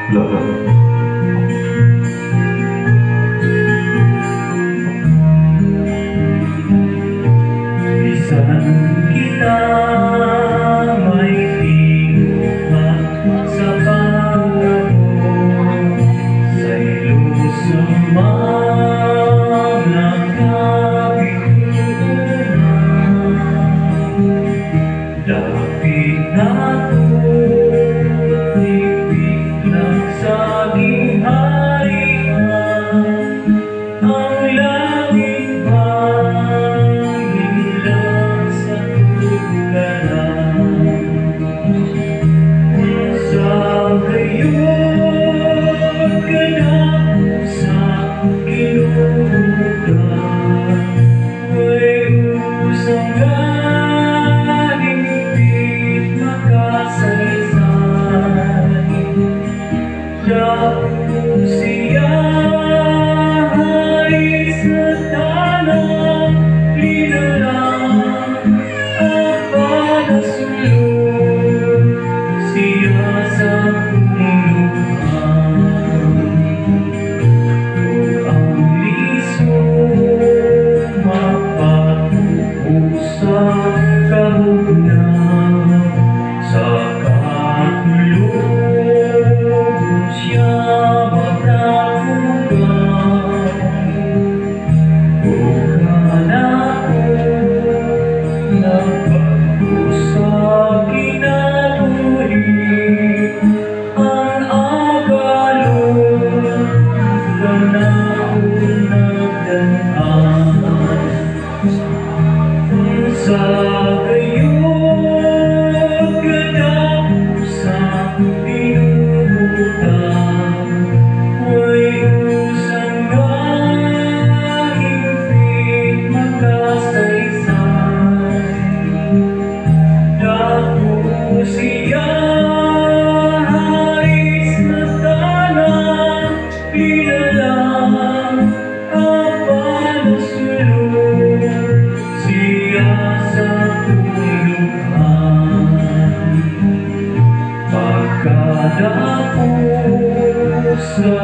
Bisan kita may tinguha sa pagkabot, sa ilusong mga kabiguan. Dapit na ibig lang saging harian, ang langit hangin lang sa tugaran. Sa gayon ka na sa kinugan, may usang galing ibig makasaysay. Dapo siya ay sa tanang linalang at panasulong siya sa puluhan. Kung ang lisong mapatuo sa kahugnan, sa katulong siya matakugan. Kung hanapon na bago sa kinabuhi, ang agalon panahon nagdaan. Sa gayon ka na sa pinutan, may usang higpit makasaysay. Dapo siya ay sa tanang linalang at panasulong siya sa puluhan. Pagkadapo sa